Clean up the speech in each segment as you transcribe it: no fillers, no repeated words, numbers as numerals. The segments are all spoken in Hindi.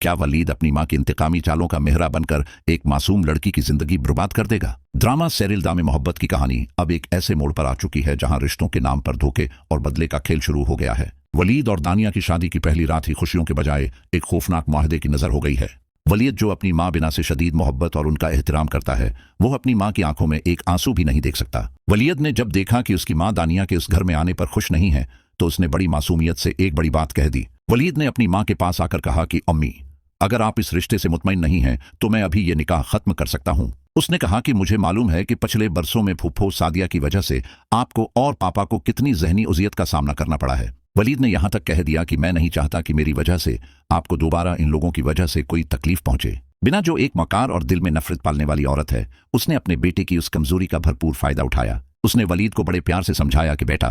क्या वलीद अपनी मां की इंतकामी चालों का मेहरा बनकर एक मासूम लड़की की जिंदगी बर्बाद कर देगा? ड्रामा सेरिल्दा में मोहब्बत की कहानी अब एक ऐसे मोड़ पर आ चुकी है जहां रिश्तों के नाम पर धोखे और बदले का खेल शुरू हो गया है। वलीद और दानिया की शादी की पहली रात ही खुशियों के बजाय एक खौफनाक मुआहदे की नजर हो गई है। वलीद जो अपनी मां बिना से शदीद मोहब्बत और उनका एहतराम करता है, वो अपनी मां की आंखों में एक आंसू भी नहीं देख सकता। वलीद ने जब देखा कि उसकी मां दानिया के उस घर में आने पर खुश नहीं है, तो उसने बड़ी मासूमियत से एक बड़ी बात कह दी। वलीद ने अपनी मां के पास आकर कहा कि अम्मी, अगर आप इस रिश्ते से मुतमईन नहीं हैं तो मैं अभी ये निकाह खत्म कर सकता हूं। उसने कहा कि मुझे मालूम है कि पिछले बरसों में फूफो सादिया की वजह से आपको और पापा को कितनी जहनी उजियत का सामना करना पड़ा है। वलीद ने यहां तक कह दिया कि मैं नहीं चाहता कि मेरी वजह से आपको दोबारा इन लोगों की वजह से कोई तकलीफ पहुंचे। बिना जो एक मकार और दिल में नफरत पालने वाली औरत है, उसने अपने बेटे की उस कमजोरी का भरपूर फायदा उठाया। उसने वलीद को बड़े प्यार से समझाया कि बेटा,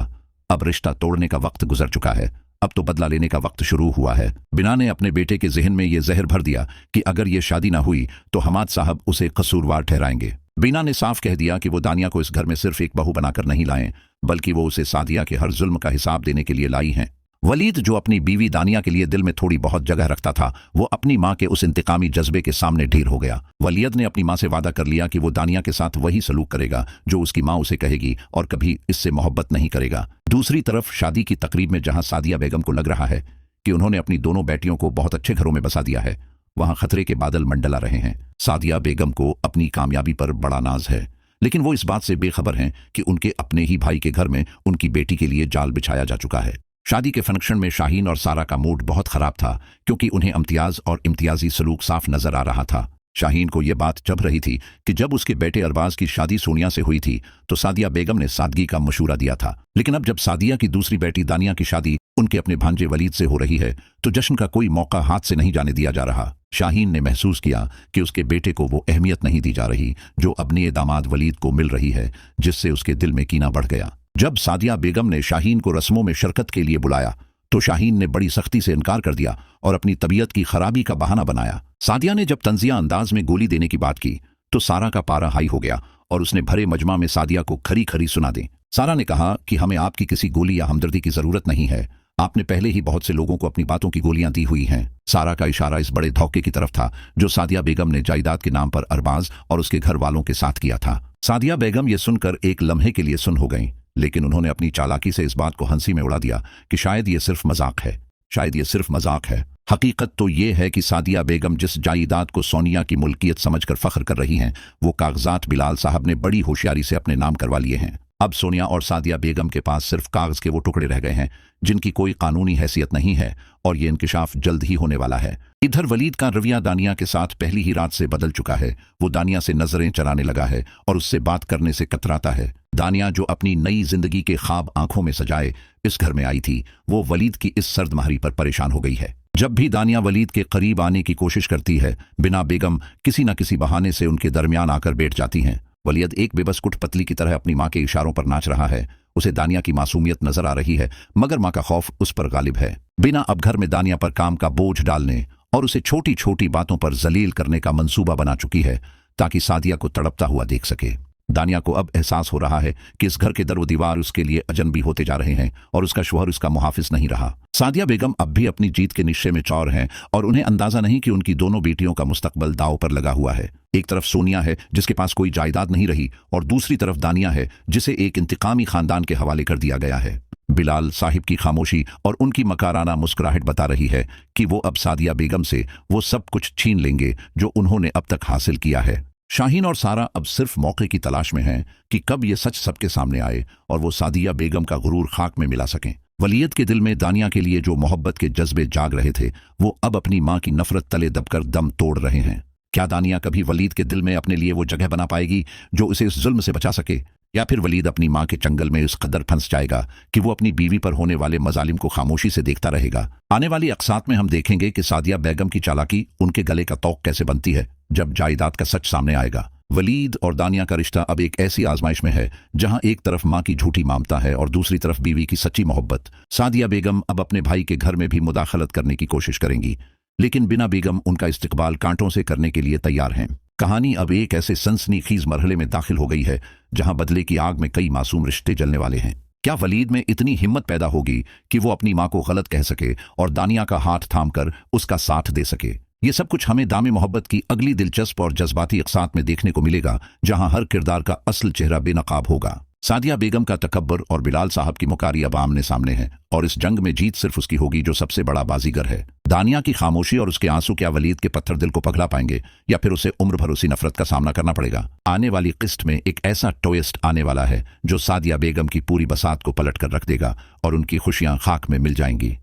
अब रिश्ता तोड़ने का वक्त गुजर चुका है, अब तो बदला लेने का वक्त शुरू हुआ है। बिना ने अपने बेटे के जहन में यह जहर भर दिया कि अगर ये शादी ना हुई तो हमाद साहब उसे कसूरवार ठहराएंगे। बीना ने साफ कह दिया कि वो दानिया को इस घर में सिर्फ एक बहू बनाकर नहीं लाए, बल्कि वो उसे सादिया के हर जुल्म का हिसाब देने के लिए लाई हैं। वलीद जो अपनी बीवी दानिया के लिए दिल में थोड़ी बहुत जगह रखता था, वो अपनी मां के उस इंतकामी जज्बे के सामने ढीर हो गया। वलीद ने अपनी मां से वादा कर लिया कि वो दानिया के साथ वही सलूक करेगा जो उसकी मां उसे कहेगी और कभी इससे मोहब्बत नहीं करेगा। दूसरी तरफ शादी की तकरीब में जहां सादिया बेगम को लग रहा है कि उन्होंने अपनी दोनों बेटियों को बहुत अच्छे घरों में बसा दिया है, वहां खतरे के बादल मंडला रहे हैं। सादिया बेगम को अपनी कामयाबी पर बड़ा नाज है, लेकिन वो इस बात से बेखबर हैं कि उनके अपने ही भाई के घर में उनकी बेटी के लिए जाल बिछाया जा चुका है। शादी के फंक्शन में शाहीन और सारा का मूड बहुत खराब था, क्योंकि उन्हें इम्तियाज और इम्तियाजी सलूक साफ नजर आ रहा था। शाहीन को यह बात चभ रही थी कि जब उसके बेटे अरबाज की शादी सोनिया से हुई थी तो सादिया बेगम ने सादगी का मशूरा दिया था, लेकिन अब जब सादिया की दूसरी बेटी दानिया की शादी उनके अपने भांजे वलीद से हो रही है तो जश्न का कोई मौका हाथ से नहीं जाने दिया जा रहा। शाहीन ने महसूस किया कि उसके बेटे को वो अहमियत नहीं दी जा रही जो अपने दामाद वलीद को मिल रही है, जिससे उसके दिल में कीना बढ़ गया। जब सादिया बेगम ने शाहीन को रस्मों में शिरकत के लिए बुलाया तो शाहीन ने बड़ी सख्ती से इनकार कर दिया और अपनी तबीयत की खराबी का बहाना बनाया। सादिया ने जब तंजिया अंदाज में गोली देने की बात की तो सारा का पारा हाई हो गया और उसने भरे मजमा में सादिया को खरी खरी सुना दी। सारा ने कहा कि हमें आपकी किसी गोली या हमदर्दी की जरूरत नहीं है, आपने पहले ही बहुत से लोगों को अपनी बातों की गोलियां दी हुई हैं। सारा का इशारा इस बड़े धोखे की तरफ था जो सादिया बेगम ने जायदाद के नाम पर अरबाज और उसके घर वालों के साथ किया था। सादिया बेगम ये सुनकर एक लम्हे के लिए सुन हो गईं, लेकिन उन्होंने अपनी चालाकी से इस बात को हंसी में उड़ा दिया कि शायद ये सिर्फ मजाक है, शायद ये सिर्फ मजाक है। हकीकत तो ये है कि सादिया बेगम जिस जायदाद को सोनिया की मुल्कियत समझकर फख्र कर रही हैं, वो कागजात बिलाल साहब ने बड़ी होशियारी से अपने नाम करवा लिए हैं। अब सोनिया और सादिया बेगम के पास सिर्फ कागज के वो टुकड़े रह गए हैं जिनकी कोई कानूनी हैसियत नहीं है, और ये इंकिशाफ जल्द ही होने वाला है। इधर वलीद का रवैया दानिया के साथ पहली ही रात से बदल चुका है। वो दानिया से नजरें चराने लगा है और उससे बात करने से कतराता है। दानिया जो अपनी नई जिंदगी के ख्वाब आंखों में सजाए इस घर में आई थी, वो वलीद की इस सर्द महरी पर परेशान हो गई है। जब भी दानिया वलीद के करीब आने की कोशिश करती है, बिना बेगम किसी न किसी बहाने से उनके दरमियान आकर बैठ जाती हैं। वलीद एक बेबस कुठपतली की तरह अपनी मां के इशारों पर नाच रहा है। उसे दानिया की मासूमियत नजर आ रही है, मगर मां का खौफ उस पर गालिब है। बिना अब घर में दानिया पर काम का बोझ डालने और उसे छोटी छोटी बातों पर जलील करने का मंसूबा बना चुकी है ताकि सादिया को तड़पता हुआ देख सके। दानिया को अब एहसास हो रहा है कि इस घर के दर व दीवार उसके लिए अजनबी होते जा रहे हैं और उसका शौहर उसका मुहाफिज नहीं रहा। सादिया बेगम अब भी अपनी जीत के निश्चय में चौर हैं और उन्हें अंदाजा नहीं कि उनकी दोनों बेटियों का मुस्तकबल दांव पर लगा हुआ है। एक तरफ सोनिया है जिसके पास कोई जायदाद नहीं रही, और दूसरी तरफ दानिया है जिसे एक इंतकामी खानदान के हवाले कर दिया गया है। बिलाल साहिब की खामोशी और उनकी मकाराना मुस्कुराहट बता रही है कि वो अब सादिया बेगम से वो सब कुछ छीन लेंगे जो उन्होंने अब तक हासिल किया है। शाहीन और सारा अब सिर्फ मौके की तलाश में हैं कि कब ये सच सबके सामने आए और वो सादिया बेगम का गुरूर खाक में मिला सकें। वलीद के दिल में दानिया के लिए जो मोहब्बत के जज्बे जाग रहे थे, वो अब अपनी मां की नफरत तले दबकर दम तोड़ रहे हैं। क्या दानिया कभी वलीद के दिल में अपने लिए वो जगह बना पाएगी जो उसे इस जुल्म से बचा सके, या फिर वलीद अपनी मां के चंगल में इस कदर फंस जाएगा कि वो अपनी बीवी पर होने वाले मजालिम को खामोशी से देखता रहेगा। आने वाली अक़सात में हम देखेंगे कि सादिया बेगम की चालाकी उनके गले का तौक कैसे बनती है जब जायदाद का सच सामने आएगा। वलीद और दानिया का रिश्ता अब एक ऐसी आजमाइश में है जहां एक तरफ मां की झूठी ममता है और दूसरी तरफ बीवी की सच्ची मोहब्बत। सादिया बेगम अब अपने भाई के घर में भी मुदाखलत करने की कोशिश करेंगी, लेकिन बिना बेगम उनका इस्तकबाल कांटों से करने के लिए तैयार हैं। कहानी अब एक ऐसे सनसनीखेज मरहले में दाखिल हो गई है जहां बदले की आग में कई मासूम रिश्ते जलने वाले हैं। क्या वलीद में इतनी हिम्मत पैदा होगी कि वो अपनी मां को गलत कह सके और दानिया का हाथ थामकर उसका साथ दे सके? ये सब कुछ हमें दामे मोहब्बत की अगली दिलचस्प और जज्बाती अक़सात में देखने को मिलेगा, जहां हर किरदार का असल चेहरा बेनकाब होगा। सादिया बेगम का तकब्बर और बिलाल साहब की मुकारी अब आमने सामने है, और इस जंग में जीत सिर्फ उसकी होगी जो सबसे बड़ा बाजीगर है। दानिया की खामोशी और उसके आंसू क्या वलीद के पत्थर दिल को पिघला पाएंगे, या फिर उसे उम्र भर उसी नफरत का सामना करना पड़ेगा। आने वाली किस्त में एक ऐसा ट्विस्ट आने वाला है जो सादिया बेगम की पूरी बसात को पलट कर रख देगा और उनकी खुशियां खाक में मिल जाएंगी।